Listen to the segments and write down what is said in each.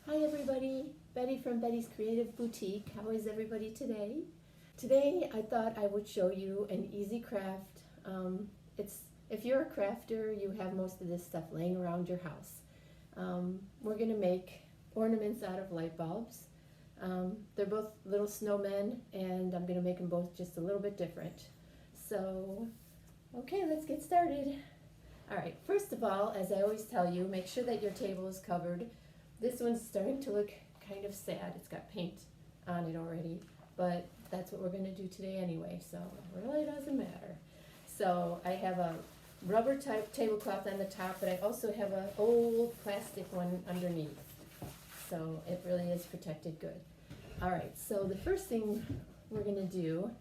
Hi everybody, Betty from Betty's Creative Boutique. How is everybody today? Today I thought I would show you an easy craft. If you're a crafter, you have most of this stuff laying around your house. We're going to make ornaments out of light bulbs. They're both little snowmen, and I'm going to make them both just a little bit different. So, okay, let's get started. All right, first of all, as I always tell you, make sure that your table is covered. This one's starting to look kind of sad. It's got paint on it already, but that's what we're going to do today anyway, so it really doesn't matter. So I have a rubber type tablecloth on the top, but I also have an old plastic one underneath, so it really is protected good. All right, so the first thing we're going to do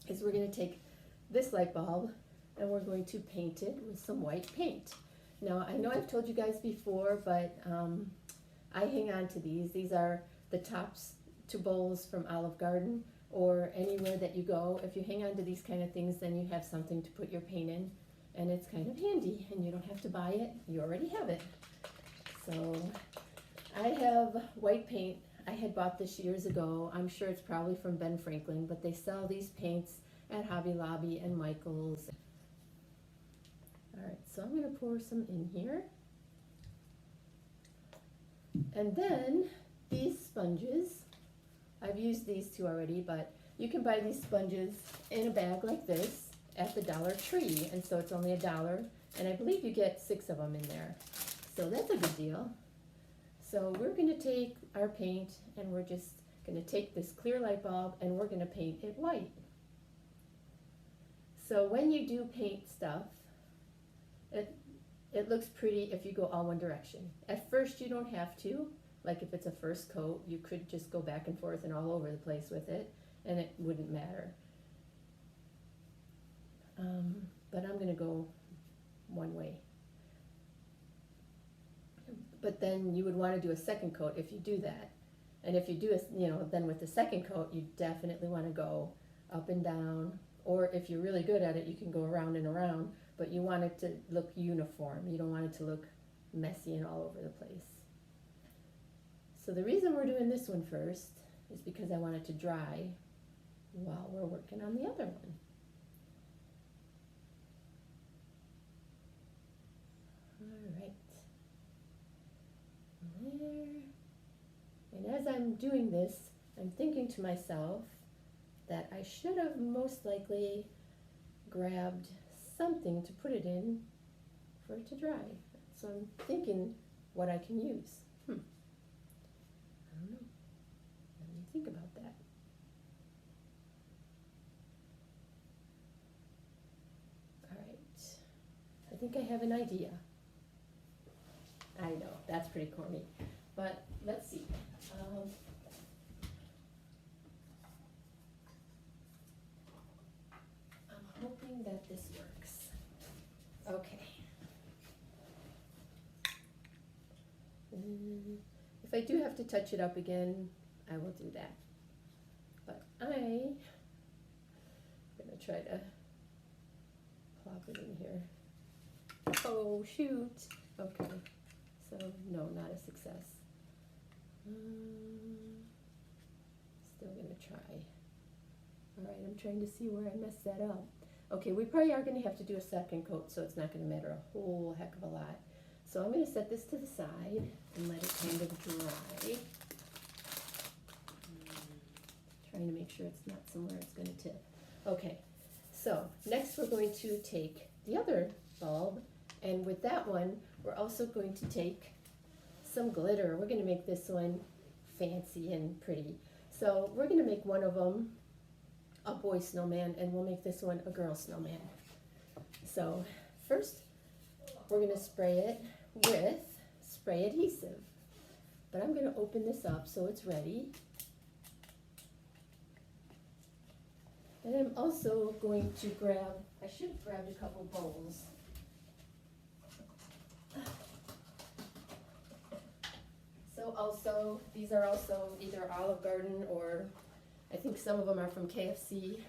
is we're going to take this light bulb and we're going to paint it with some white paint. Now, I know I've told you guys before, but I hang on to these. These are the tops to bowls from Olive Garden or anywhere that you go. If you hang on to these kind of things, then you have something to put your paint in, and it's kind of handy, and you don't have to buy it. You already have it. So I have white paint. I had bought this years ago. I'm sure it's probably from Ben Franklin, but they sell these paints at Hobby Lobby and Michael's. All right, so I'm going to pour some in here. And then these sponges, I've used these two already, but you can buy these sponges in a bag like this at the Dollar Tree, and so it's only $1, and I believe you get 6 of them in there. So that's a good deal. So we're going to take our paint, and we're just going to take this clear light bulb, and we're going to paint it white. So when you do paint stuff, it looks pretty if you go all one direction. At first you don't have to, like if it's a first coat, you could just go back and forth and all over the place with it, and it wouldn't matter. But I'm gonna go one way. But then you would wanna do a second coat if you do that. And if you do then with the second coat, you definitely wanna go up and down, or if you're really good at it, you can go around and around. But you want it to look uniform. You don't want it to look messy and all over the place. So the reason we're doing this one first is because I want it to dry while we're working on the other one. All right. There. And as I'm doing this, I'm thinking to myself that I should have most likely grabbed something to put it in for it to dry. So I'm thinking what I can use. I don't know. Let me think about that. All right. I think I have an idea. I know, that's pretty corny. But let's see. I'm hoping that this works. Okay. If I do have to touch it up again, I will do that. But I'm going to try to plop it in here. Oh, shoot. Okay. So, no, not a success. Still going to try. All right, I'm trying to see where I messed that up. Okay, we probably are going to have to do a second coat, so it's not going to matter a whole heck of a lot. So I'm going to set this to the side and let it kind of dry. Trying to make sure it's not somewhere it's going to tip. Okay, so next we're going to take the other bulb, and with that one, we're also going to take some glitter. We're going to make this one fancy and pretty. So we're going to make one of them a boy snowman, and we'll make this one a girl snowman. So first we're going to spray it with spray adhesive, but I'm going to open this up so it's ready, and I'm also going to I should have grabbed a couple bowls. So also, these are also either Olive Garden, or I think some of them are from KFC.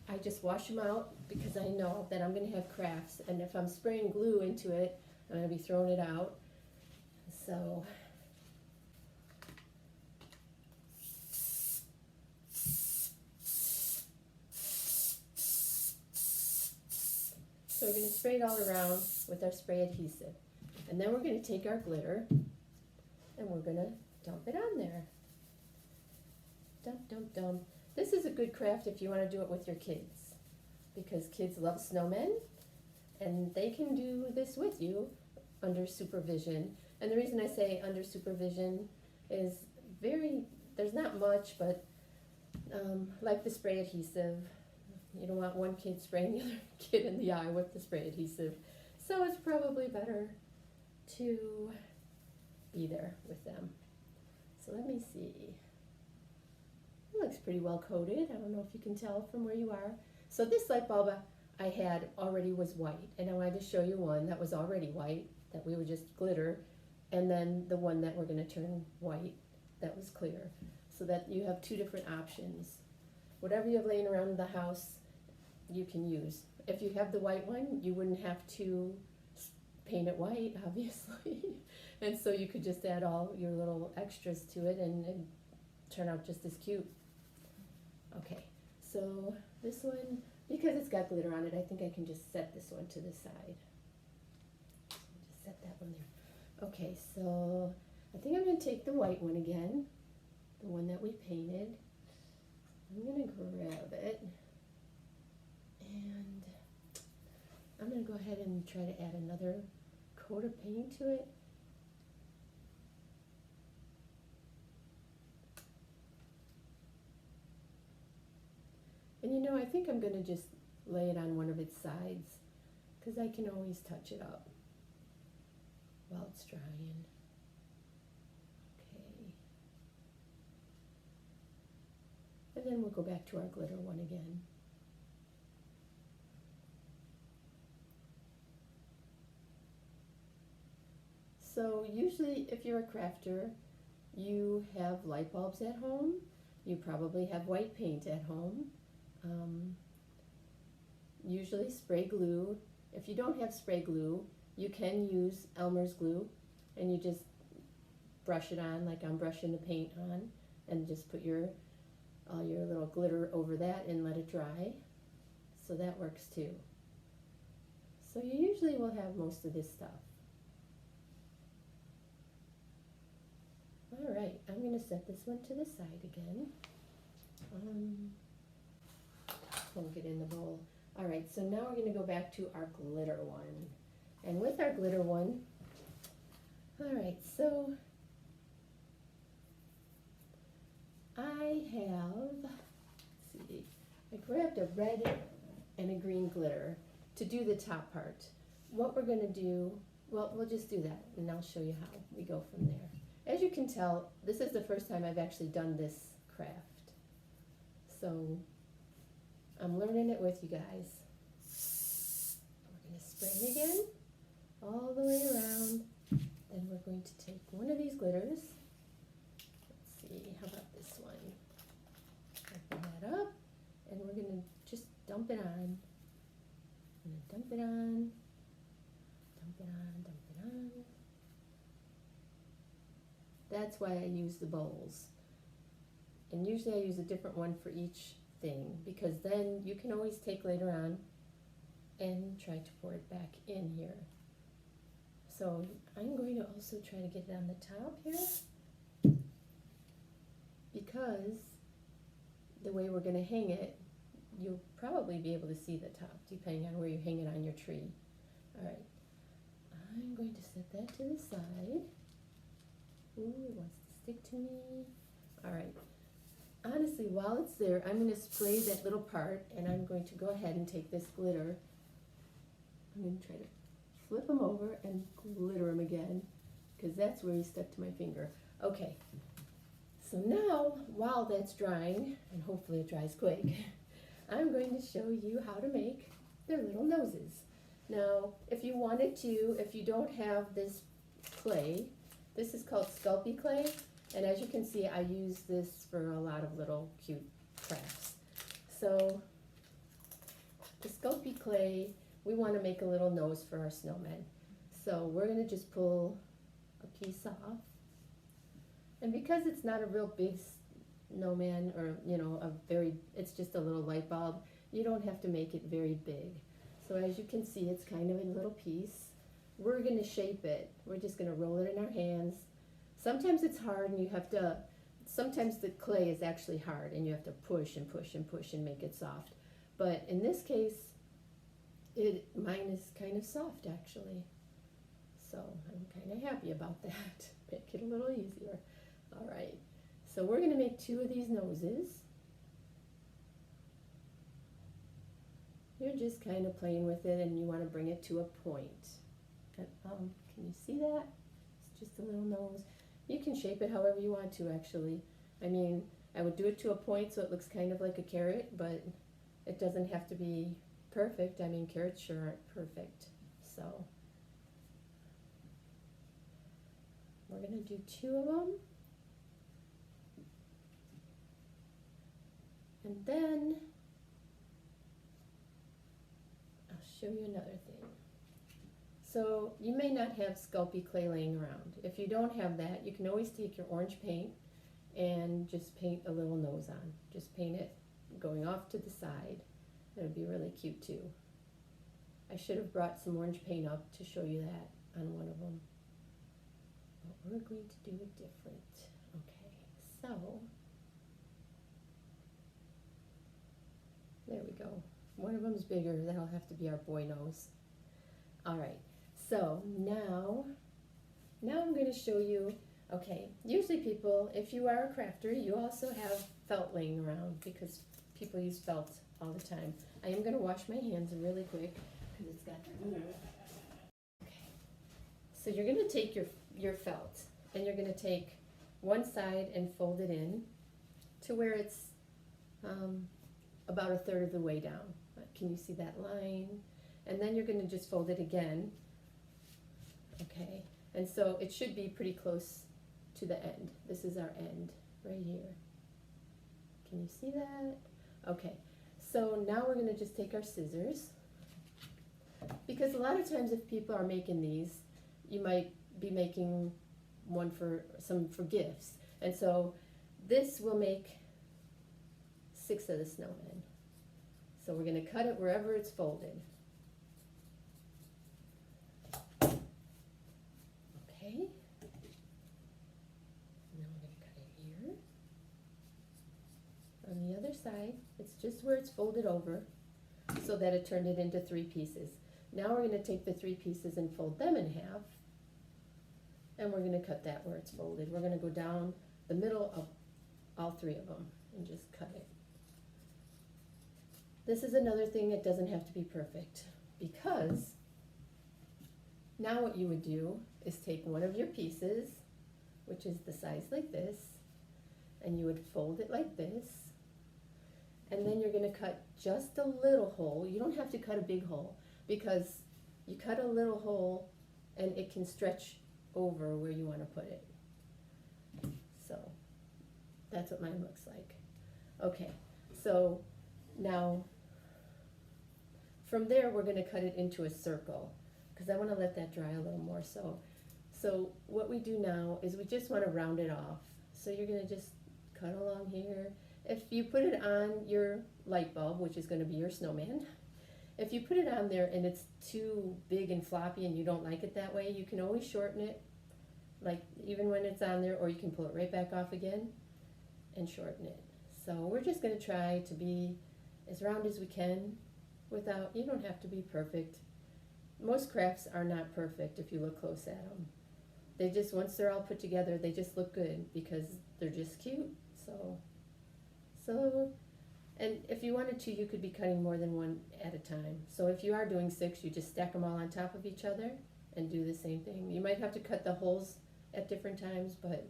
I just wash them out because I know that I'm going to have crafts, and if I'm spraying glue into it, I'm going to be throwing it out. So spray it all around with our spray adhesive. And then we're going to take our glitter and we're going to dump it on there. Dump, dump, dump. This is a good craft if you want to do it with your kids, because kids love snowmen and they can do this with you under supervision. And the reason I say under supervision is there's not much, but like the spray adhesive, you don't want one kid spraying the other kid in the eye with the spray adhesive. So it's probably better to be there with them. So let me see. It looks pretty well coated. I don't know if you can tell from where you are. So this light bulb I had already was white, and I wanted to show you one that was already white, that we would just glitter, and then the one that we're going to turn white that was clear, so that you have two different options. Whatever you have laying around the house, you can use. If you have the white one, you wouldn't have to paint it white, obviously, and so you could just add all your little extras to it and turn out just as cute. Okay, so this one, because it's got glitter on it, I think I can just set this one to the side. Just set that one there. Okay, so I think I'm going to take the white one again, the one that we painted. I'm going to grab it, and I'm going to go ahead and try to add another coat of paint to it. And you know, I think I'm going to just lay it on one of its sides, because I can always touch it up while it's drying. Okay. And then we'll go back to our glitter one again. So usually if you're a crafter, you have light bulbs at home. You probably have white paint at home. Usually spray glue. If you don't have spray glue, you can use Elmer's glue, and you just brush it on like I'm brushing the paint on, and just put all your little glitter over that and let it dry. So that works too. So you usually will have most of this stuff. All right, I'm going to set this one to the side again. Plunk it in the bowl. All right, so now we're going to go back to our glitter one. And with our glitter one, all right, so I have, let's see, I grabbed a red and a green glitter to do the top part. What we're going to do, well, we'll just do that, and I'll show you how we go from there. As you can tell, this is the first time I've actually done this craft. So I'm learning it with you guys. We're going to spray it again, all the way around. Then we're going to take one of these glitters. Let's see, how about this one? Open that up, and we're going to just dump it on. I'm going to dump it on, dump it on, dump it on. That's why I use the bowls. And usually I use a different one for each thing, because then you can always take later on and try to pour it back in here. So I'm going to also try to get it on the top here, because the way we're going to hang it, you'll probably be able to see the top depending on where you hang it on your tree. All right, I'm going to set that to the side. Ooh, it wants to stick to me. All right. Honestly, while it's there, I'm going to spray that little part, and I'm going to go ahead and take this glitter. I'm going to try to flip them over and glitter them again, because that's where he stuck to my finger. Okay. So now, while that's drying, and hopefully it dries quick, I'm going to show you how to make their little noses. Now, if you wanted to, if you don't have this clay, this is called Sculpey clay, and as you can see, I use this for a lot of little cute crafts. So the Sculpey clay, we want to make a little nose for our snowman. So we're going to just pull a piece off, and because it's not a real big snowman, or you know, it's just a little light bulb, you don't have to make it very big. So as you can see, it's kind of a little piece. We're going to shape it. We're just going to roll it in our hands. Sometimes it's hard and you have to, sometimes the clay is actually hard and you have to push and push and push and make it soft. But in this case, mine is kind of soft actually. So I'm kind of happy about that. Make it a little easier. All right, so we're going to make 2 of these noses. You're just kind of playing with it and you want to bring it to a point. Can you see that? It's just a little nose. You can shape it however you want to actually. I mean, I would do it to a point so it looks kind of like a carrot, but it doesn't have to be perfect. I mean, carrots sure aren't perfect. So we're going to do 2 of them. And then show you another thing. So you may not have Sculpey clay laying around. If you don't have that, you can always take your orange paint and just paint a little nose on. Just paint it going off to the side. It would be really cute too. I should have brought some orange paint up to show you that on one of them. But we're going to do it different. Okay, so there we go. One of them's bigger, that'll have to be our boy nose. All right, so now I'm going to show you, okay, usually people, if you are a crafter, you also have felt laying around because people use felt all the time. I am going to wash my hands really quick because it's got glue. Okay, so you're going to take your felt and you're going to take one side and fold it in to where it's about 1/3 of the way down. Can you see that line? And then you're going to just fold it again. Okay, and so it should be pretty close to the end. This is our end right here. Can you see that? Okay, so now we're going to just take our scissors. Because a lot of times if people are making these, you might be making some for gifts. And so this will make 6 of the snowmen. So we're going to cut it wherever it's folded. Okay. Now we're going to cut it here. On the other side, it's just where it's folded over so that it turned it into 3 pieces. Now we're going to take the 3 pieces and fold them in half. And we're going to cut that where it's folded. We're going to go down the middle of all 3 of them and just cut it. This is another thing that doesn't have to be perfect because now what you would do is take one of your pieces, which is the size like this, and you would fold it like this, and then you're going to cut just a little hole. You don't have to cut a big hole because you cut a little hole and it can stretch over where you want to put it. So that's what mine looks like. Okay, so now from there we're going to cut it into a circle because I want to let that dry a little more. So what we do now is we just want to round it off. So you're going to just cut along here. If you put it on your light bulb, which is going to be your snowman, if you put it on there and it's too big and floppy and you don't like it that way, you can always shorten it, like even when it's on there, or you can pull it right back off again and shorten it. So we're just going to try to be as round as we can without, you don't have to be perfect. Most crafts are not perfect if you look close at them. They just, once they're all put together, they just look good because they're just cute. So, and if you wanted to, you could be cutting more than one at a time. So if you are doing 6, you just stack them all on top of each other and do the same thing. You might have to cut the holes at different times, but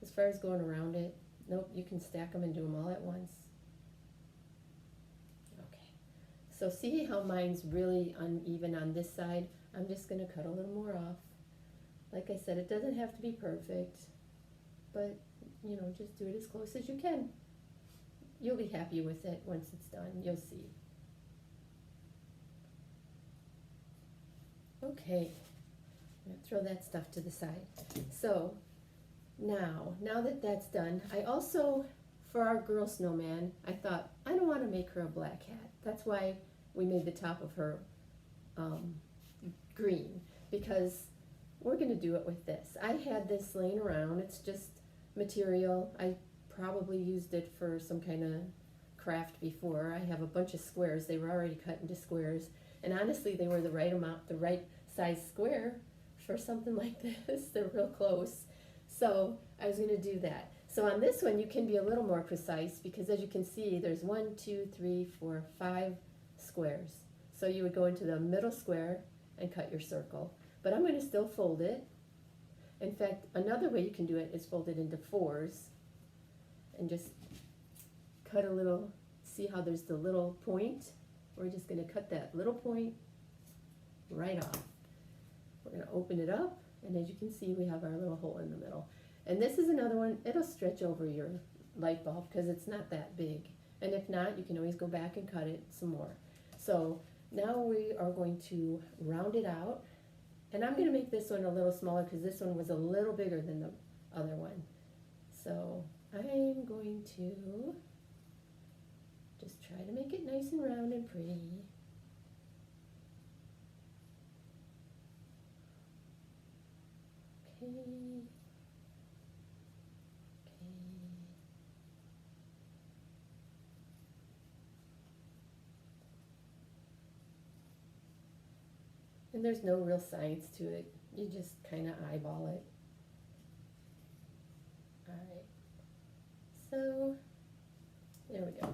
as far as going around it, nope, you can stack them and do them all at once. Okay, so see how mine's really uneven on this side? I'm just going to cut a little more off. Like I said, it doesn't have to be perfect, but you know, just do it as close as you can. You'll be happy with it once it's done. You'll see. Okay, I'm going to throw that stuff to the side. So now that that's done, I also, for our girl snowman, I thought, I don't want to make her a black hat. That's why we made the top of her um, green, because we're going to do it with this. I had this laying around. It's just material. I probably used it for some kind of craft before. I have a bunch of squares. They were already cut into squares, and honestly they were the right amount, the right size square for something like this. They're real close. So I was going to do that. So on this one you can be a little more precise, because as you can see there's 1, 2, 3, 4, 5 squares. So you would go into the middle square and cut your circle. But I'm going to still fold it. In fact, another way you can do it is fold it into 4s and just cut a little. See how there's the little point? We're just going to cut that little point right off. We're going to open it up, and as you can see we have our little hole in the middle. And this is another one. It'll stretch over your light bulb because it's not that big. And if not, you can always go back and cut it some more. So now we are going to round it out. And I'm going to make this one a little smaller because this one was a little bigger than the other one. So I'm going to just try to make it nice and round and pretty. Okay. And there's no real science to it. You just kind of eyeball it. Alright, so there we go.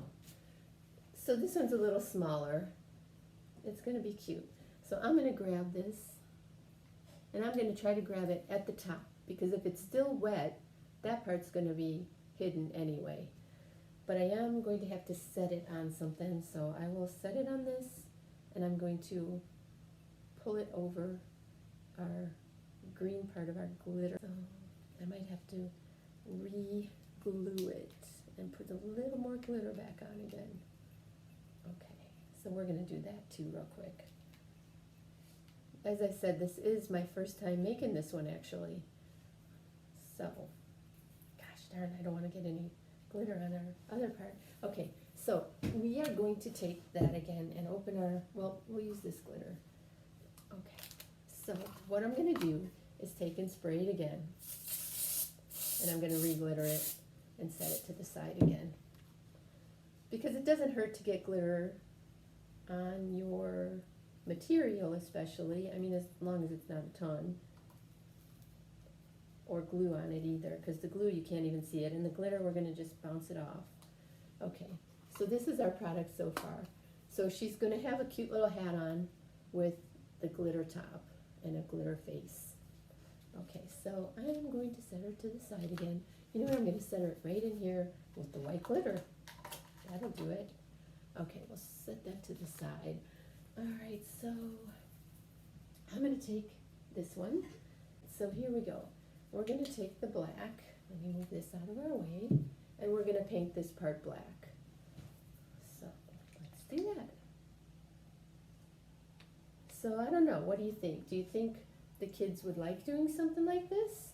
So this one's a little smaller. It's going to be cute. So I'm going to grab this, and I'm going to try to grab it at the top, because if it's still wet, that part's going to be hidden anyway. But I am going to have to set it on something, so I will set it on this, and I'm going to pull it over our green part of our glitter. So I might have to re-glue it and put a little more glitter back on again. Okay, so we're going to do that too real quick. As I said, this is my first time making this one actually. So, gosh darn, I don't want to get any glitter on our other part. Okay, so we are going to take that again and open our, well, we'll use this glitter. Okay, so what I'm going to do is take and spray it again, and I'm going to re-glitter it and set it to the side again, because it doesn't hurt to get glitter on your material, especially, I mean, as long as it's not a ton, or glue on it either, because the glue you can't even see it, and the glitter we're going to just bounce it off. Okay, so this is our product so far. So she's going to have a cute little hat on with the glitter top and a glitter face. Okay, so I'm going to set her to the side again. You know what, I'm going to set her right in here with the white glitter. That'll do it. Okay, we'll set that to the side. Alright, so I'm going to take this one. So here we go. We're going to take the black, let me move this out of our way, and we're going to paint this part black. So let's do that. So I don't know, what do you think? Do you think the kids would like doing something like this?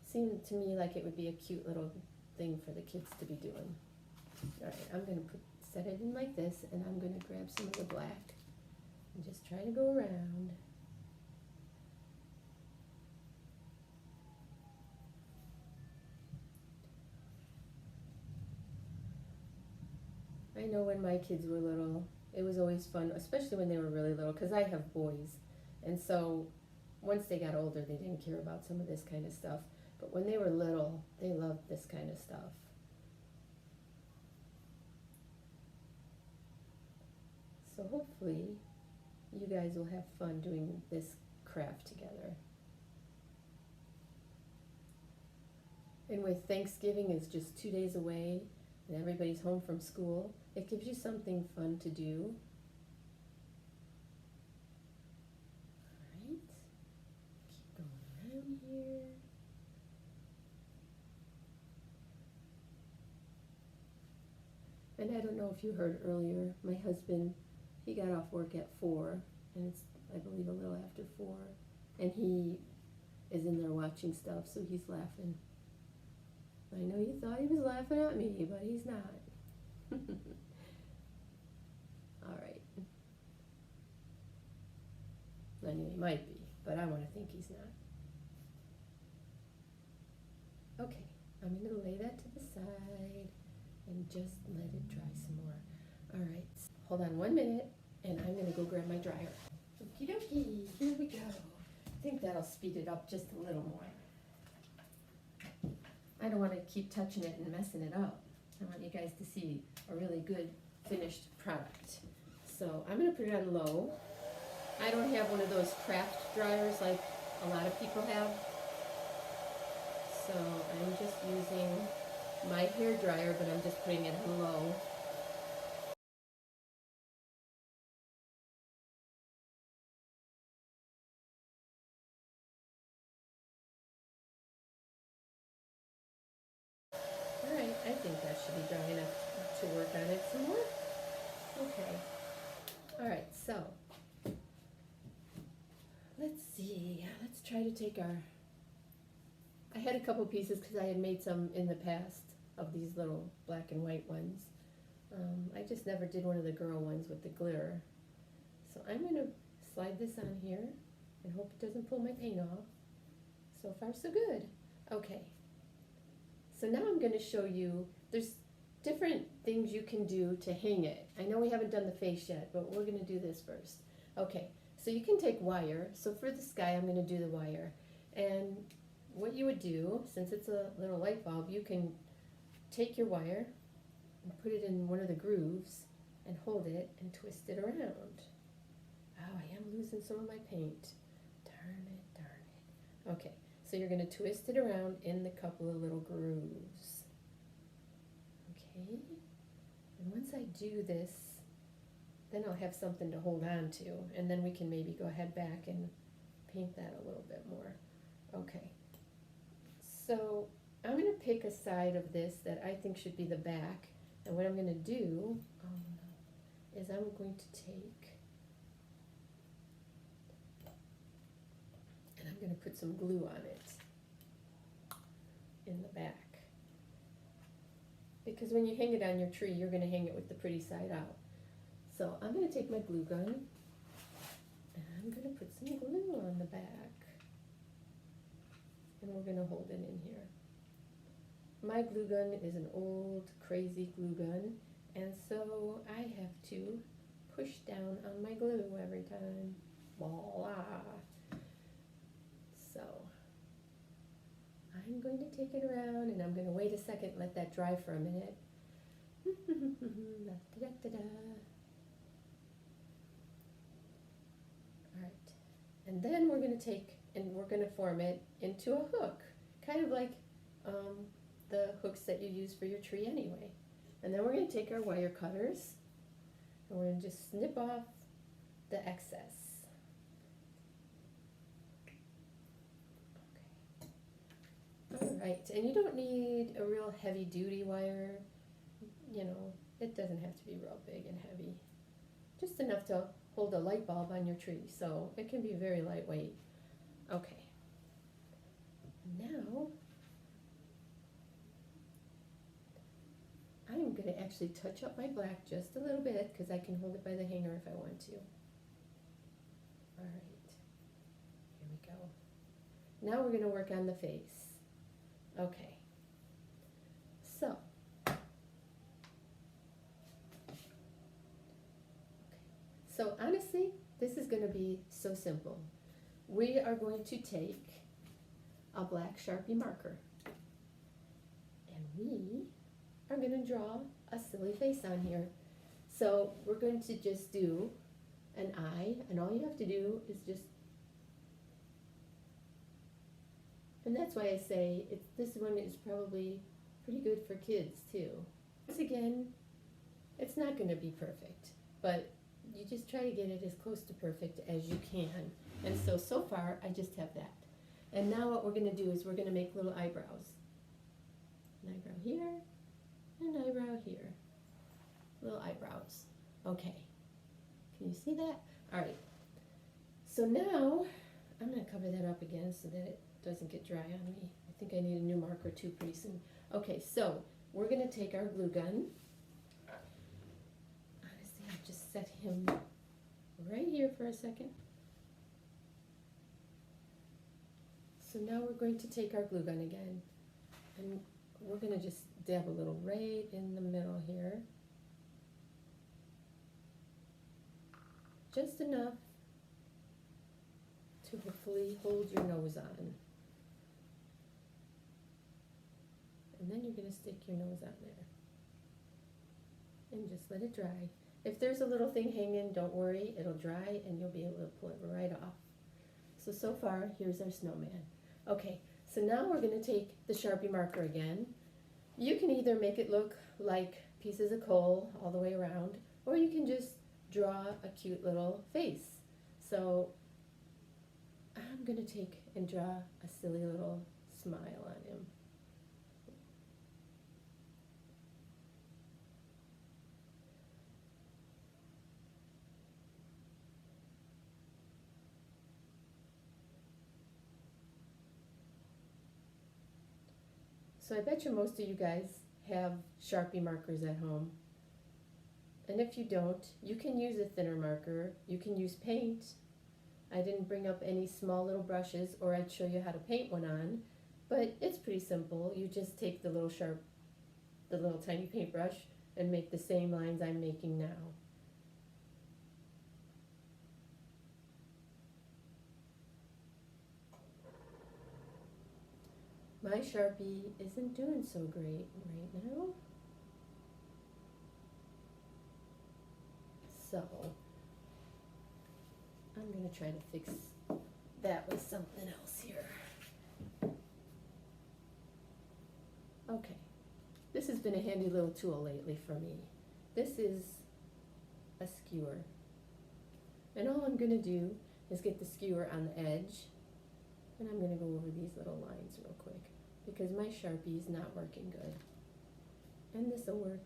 Seemed to me like it would be a cute little thing for the kids to be doing. Alright, I'm going to set it in like this, and I'm going to grab some of the black and just try to go around. I know when my kids were little, it was always fun, especially when they were really little, because I have boys, and so once they got older they didn't care about some of this kind of stuff, but when they were little they loved this kind of stuff. So hopefully you guys will have fun doing this craft together. And with Thanksgiving is just 2 days away and everybody's home from school, it gives you something fun to do. Alright, keep going around here. And I don't know if you heard earlier, my husband, he got off work at 4, and it's, I believe, a little after 4, and he is in there watching stuff, so he's laughing. I know you thought he was laughing at me, but he's not. Alright. mean, he might be, but I want to think he's not. Okay, I'm going to lay that to the side and just let it dry some more. All right, hold on 1 minute, and I'm going to go grab my dryer. Okie dokie, here we go. I think that'll speed it up just a little more. I don't want to keep touching it and messing it up. I want you guys to see a really good finished product. So I'm going to put it on low. I don't have one of those craft dryers like a lot of people have. So I'm just using my hair dryer, but I'm just putting it on low. All right, I think that should be dry enough to work on it some more. Okay. All right, so let's see. Let's try to take our, I had a couple pieces because I had made some in the past of these little black and white ones. I just never did one of the girl ones with the glitter. So I'm going to slide this on here and hope it doesn't pull my paint off. So far so good. Okay. So now I'm going to show you, there's different things you can do to hang it. I know we haven't done the face yet, but we're going to do this first. Okay, so you can take wire. So for the sky, I'm going to do the wire. And what you would do, since it's a little light bulb, you can take your wire and put it in one of the grooves and hold it and twist it around. Oh, I am losing some of my paint. Darn it, darn it. Okay, so you're going to twist it around in the couple of little grooves. Okay, and once I do this, then I'll have something to hold on to, and then we can maybe go ahead back and paint that a little bit more. Okay, so I'm going to pick a side of this that I think should be the back, and what I'm going to do is I'm going to take, and I'm going to put some glue on it in the back. Because when you hang it on your tree, you're going to hang it with the pretty side out. So I'm going to take my glue gun, and I'm going to put some glue on the back, and we're going to hold it in here. My glue gun is an old, crazy glue gun, and so I have to push down on my glue every time. Voila! So I'm going to take it around, and I'm going to wait a second, let that dry for a minute. Alright, and then we're going to take, and we're going to form it into a hook, kind of like the hooks that you use for your tree anyway. And then we're going to take our wire cutters, and we're going to just snip off the excess. Alright, and you don't need a real heavy duty wire, you know, it doesn't have to be real big and heavy. Just enough to hold a light bulb on your tree, so it can be very lightweight. Okay, now I'm going to actually touch up my black just a little bit because I can hold it by the hanger if I want to. Alright, here we go. Now we're going to work on the face. Okay, so honestly, this is going to be so simple. We are going to take a black Sharpie marker, and we are going to draw a silly face on here. So we're going to just do an eye, and all you have to do is just, and that's why I say this one is probably pretty good for kids too. Once again, it's not going to be perfect, but you just try to get it as close to perfect as you can. And so far, I just have that. And now what we're going to do is we're going to make little eyebrows. An eyebrow here, and an eyebrow here. Little eyebrows. Okay. Can you see that? All right. So now, I'm going to cover that up again so that it doesn't get dry on me. I think I need a new marker too pretty soon. Okay, so we're going to take our glue gun. Honestly, I'll just set him right here for a second. So now we're going to take our glue gun again, and we're going to just dab a little right in the middle here. Just enough to hopefully hold your nose on. And then you're going to stick your nose on there. And just let it dry. If there's a little thing hanging, don't worry, it'll dry and you'll be able to pull it right off. So far, here's our snowman. Okay, so now we're going to take the Sharpie marker again. You can either make it look like pieces of coal all the way around, or you can just draw a cute little face. So I'm going to take and draw a silly little smile on him. So I bet you most of you guys have Sharpie markers at home. And if you don't, you can use a thinner marker. You can use paint. I didn't bring up any small little brushes, or I'd show you how to paint one on. But it's pretty simple. You just take the little tiny paintbrush and make the same lines I'm making now. My Sharpie isn't doing so great right now. So I'm going to try to fix that with something else here. Okay, this has been a handy little tool lately for me. This is a skewer. And all I'm going to do is get the skewer on the edge, and I'm going to go over these little lines real quick because my Sharpie's not working good. And this will work.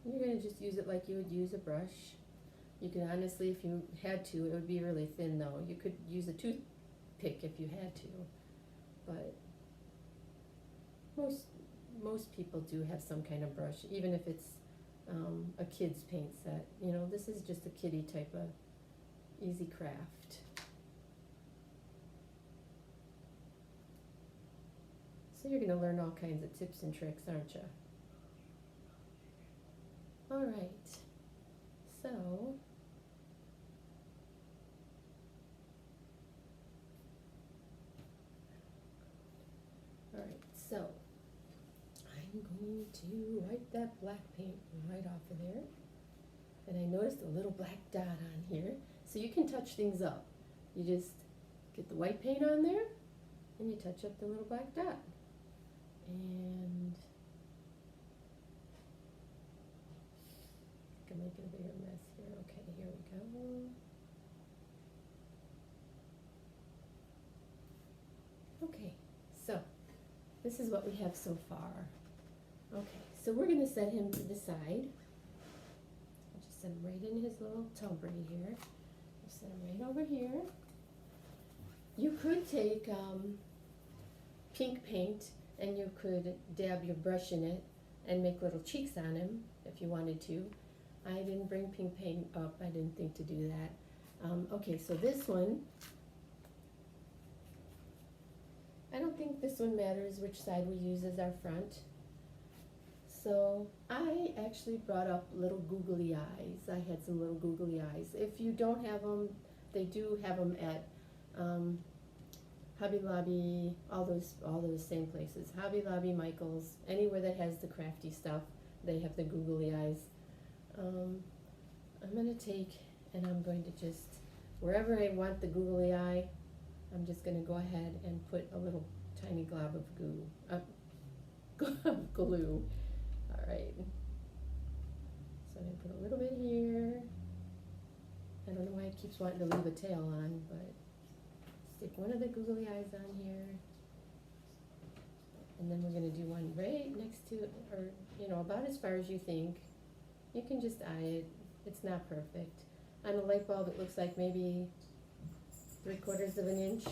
You're going to just use it like you would use a brush. You can honestly, if you had to, it would be really thin though. You could use a toothpick if you had to, but most people do have some kind of brush, even if it's a kid's paint set. You know, this is just a kiddie type of easy craft. So you're going to learn all kinds of tips and tricks, aren't you? All right, so I'm going to wipe that black paint right off of there. And I noticed a little black dot on here. So you can touch things up. You just get the white paint on there and you touch up the little black dot. And I think I'm making a bigger mess here. Okay, here we go. Okay, so this is what we have so far. Okay, so we're going to set him to the side. I'll just set him right in his little tub right here. I'll set him right over here. You could take pink paint and you could dab your brush in it and make little cheeks on him if you wanted to. I didn't bring pink paint up. I didn't think to do that. Okay, so this one, I don't think this one matters which side we use as our front. So I actually brought up little googly eyes. I had some little googly eyes. If you don't have them, they do have them at Hobby Lobby, all those same places. Hobby Lobby, Michael's, anywhere that has the crafty stuff, they have the googly eyes. I'm going to take and I'm going to just, wherever I want the googly eye, I'm just going to go ahead and put a little tiny glob of glue. All right. So I'm going to put a little bit here. I don't know why it keeps wanting to leave a tail on, but stick one of the googly eyes on here. And then we're going to do one right next to it, or, you know, about as far as you think. You can just eye it. It's not perfect. On a light bulb, it looks like maybe 3/4 of an inch.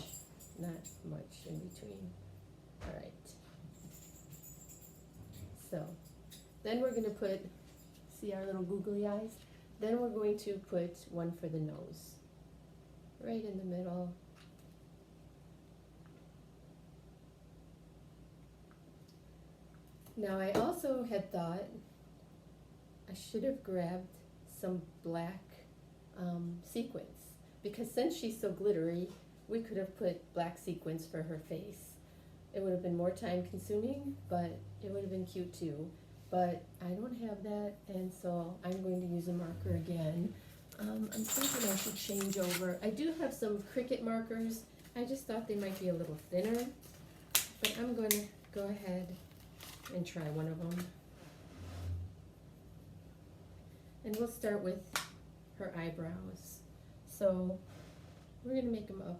Not much in between. All right. So then we're going to put See our little googly eyes? Then we're going to put one for the nose, right in the middle. Now I also had thought I should have grabbed some black sequins, because since she's so glittery, we could have put black sequins for her face. It would have been more time consuming, but it would have been cute too. But I don't have that, and so I'm going to use a marker again. I'm thinking I should change over. I do have some Cricut markers. I just thought they might be a little thinner, but I'm going to go ahead and try one of them. And we'll start with her eyebrows. So we're going to make them up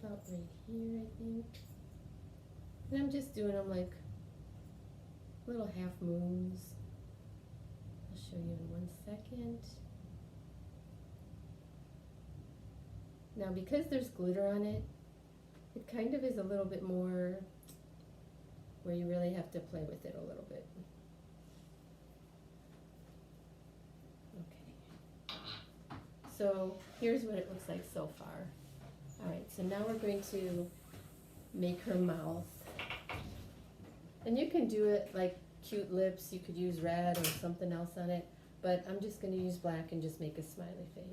about right here, I think. And I'm just doing them like little half moons. I'll show you in 1 second. Now because there's glitter on it, it kind of is a little bit more where you really have to play with it a little bit. Okay. So here's what it looks like so far. Alright, so now we're going to make her mouth. And you can do it like cute lips, you could use red or something else on it, but I'm just going to use black and just make a smiley face.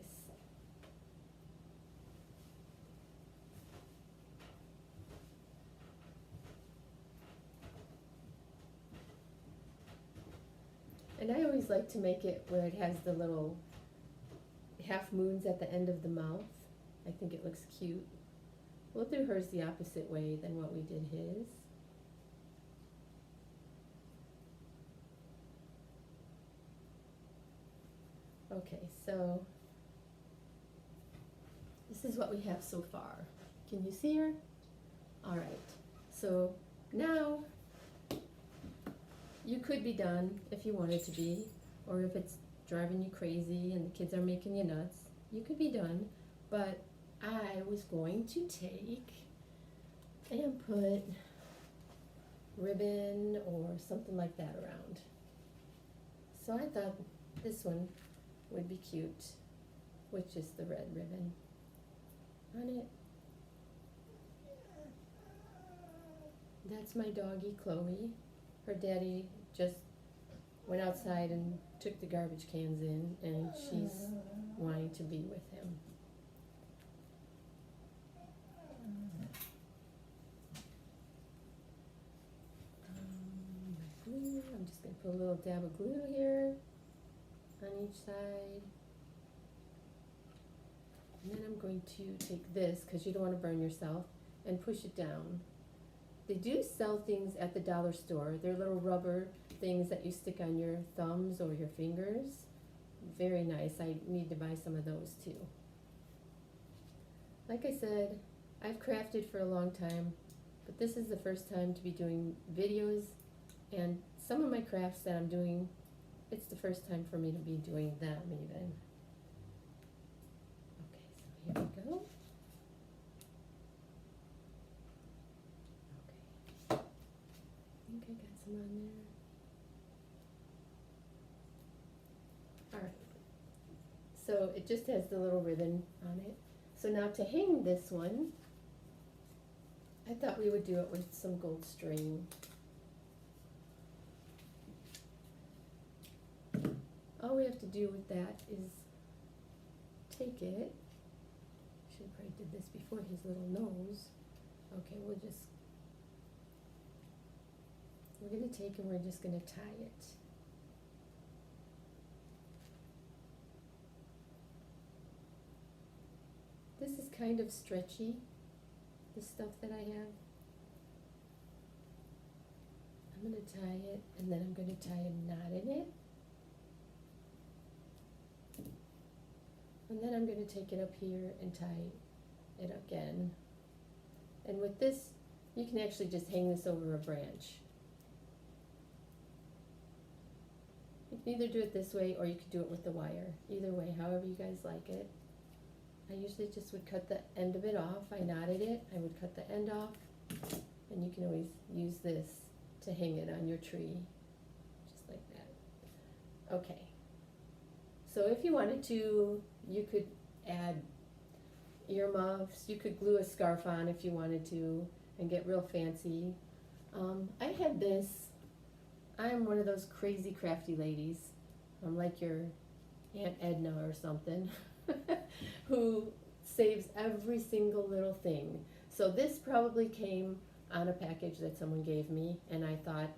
And I always like to make it where it has the little half moons at the end of the mouth. I think it looks cute. We'll do hers the opposite way than what we did his. Okay, so this is what we have so far. Can you see her? All right, so now you could be done if you wanted to be, or if it's driving you crazy and the kids are making you nuts, you could be done, but I was going to take and put ribbon or something like that around. So I thought this one would be cute with just the red ribbon on it. That's my doggie Chloe. Her daddy just went outside and took the garbage cans in, and she's wanting to be with him. Glue. I'm just going to put a little dab of glue here on each side. And then I'm going to take this, because you don't want to burn yourself, and push it down. They do sell things at the dollar store. They're little rubber things that you stick on your thumbs or your fingers. Very nice. I need to buy some of those too. Like I said, I've crafted for a long time, but this is the first time to be doing videos, and some of my crafts that I'm doing, it's the first time for me to be doing them even. Okay, so here we go. Okay, I think I got some on there. Alright, so it just has the little ribbon on it. So now to hang this one, I thought we would do it with some gold string. All we have to do with that is take it. Should have probably did this before his little nose. Okay, we're going to take and we're just going to tie it. This is kind of stretchy, the stuff that I have. I'm going to tie it, and then I'm going to tie a knot in it. And then I'm going to take it up here and tie it again. And with this, you can actually just hang this over a branch. You can either do it this way or you could do it with the wire. Either way, however you guys like it. I usually just would cut the end of it off. I knotted it. I would cut the end off. And you can always use this to hang it on your tree. Just like that. Okay, so if you wanted to, you could add earmuffs. You could glue a scarf on if you wanted to and get real fancy. I had this. I'm one of those crazy crafty ladies. I'm like your Aunt Edna or something who saves every single little thing. So this probably came on a package that someone gave me, and I thought,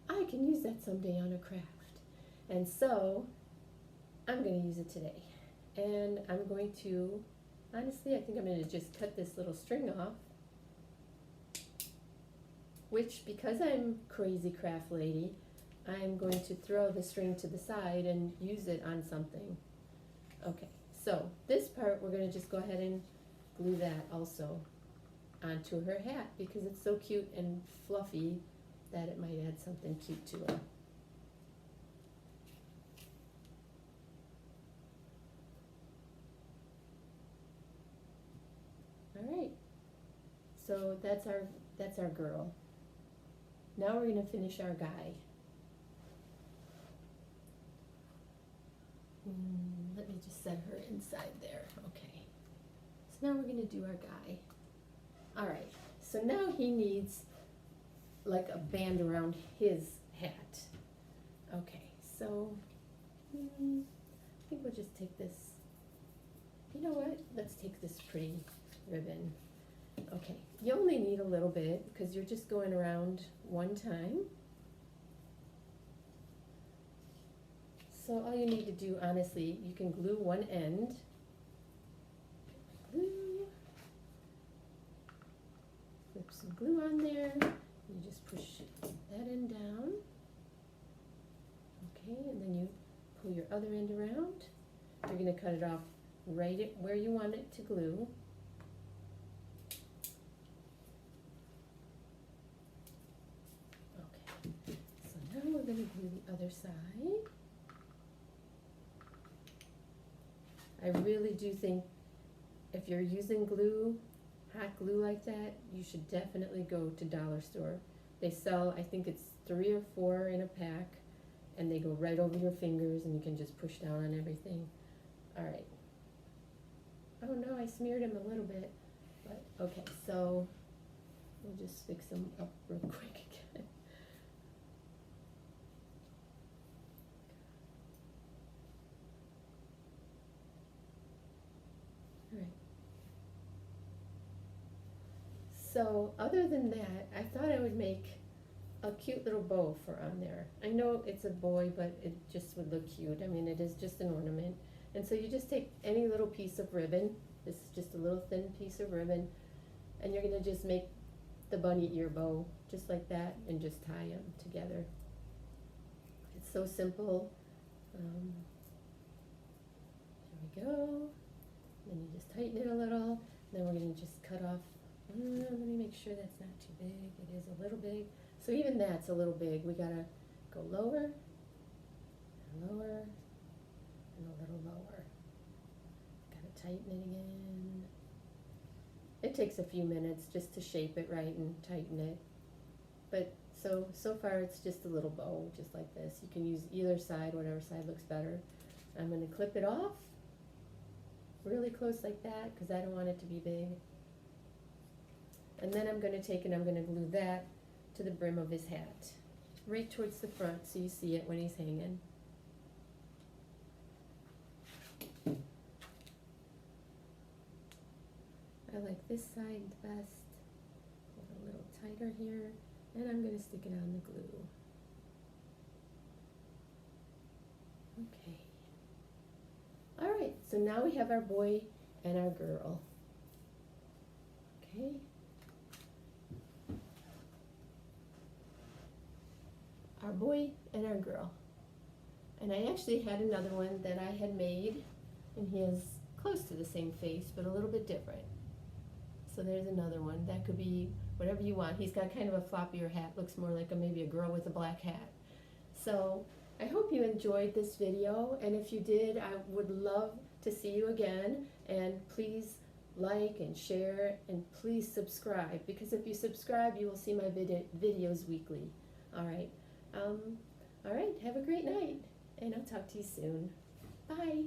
I can use that someday on a craft. And so I'm going to use it today. And I'm going to, honestly, I think I'm going to just cut this little string off, which, because I'm crazy craft lady, I'm going to throw the string to the side and use it on something. Okay, so this part we're going to just go ahead and glue that also onto her hat because it's so cute and fluffy that it might add something cute to her. All right, so that's our girl. Now we're going to finish our guy. Let me just set her inside there. Okay, so now we're going to do our guy. All right, so now he needs like a band around his hat. Okay, so I think we'll just take this. You know what? Let's take this pretty ribbon. Okay, you only need a little bit because you're just going around one time. So all you need to do, honestly, you can glue one end. Glue. Flip some glue on there. You just push that end down. Okay, and then you pull your other end around. You're going to cut it off right at where you want it to glue. Okay, so now we're going to glue the other side. I really do think if you're using glue, hot glue like that, you should definitely go to dollar store. They sell, I think it's 3 or 4 in a pack, and they go right over your fingers and you can just push down on everything. All right. Oh no, I smeared him a little bit, but okay, so we'll just fix him up real quick again. All right. So other than that, I thought I would make a cute little bow for on there. I know it's a boy, but it just would look cute. I mean, it is just an ornament. And so you just take any little piece of ribbon. This is just a little thin piece of ribbon. And you're going to just make the bunny ear bow just like that and just tie them together. It's so simple. There we go. Then you just tighten it a little. Then we're going to just cut off. Let me make sure that's not too big. It is a little big. So even that's a little big. We got to go lower, and lower, and a little lower. Got to tighten it again. It takes a few minutes just to shape it right and tighten it. But so far it's just a little bow, just like this. You can use either side, whatever side looks better. I'm going to clip it off really close like that because I don't want it to be big. And then I'm going to take and I'm going to glue that to the brim of his hat, right towards the front so you see it when he's hanging. I like this side best. A little tighter here, and I'm going to stick it on the glue. Okay. All right, so now we have our boy and our girl. Okay. Our boy and our girl. And I actually had another one that I had made, and he is close to the same face, but a little bit different. So there's another one. That could be whatever you want. He's got kind of a floppier hat. Looks more like maybe a girl with a black hat. So I hope you enjoyed this video, and if you did, I would love to see you again. And please like and share, and please subscribe, because if you subscribe, you will see my videos weekly. All right. All right. Have a great night. and I'll talk to you soon. Bye.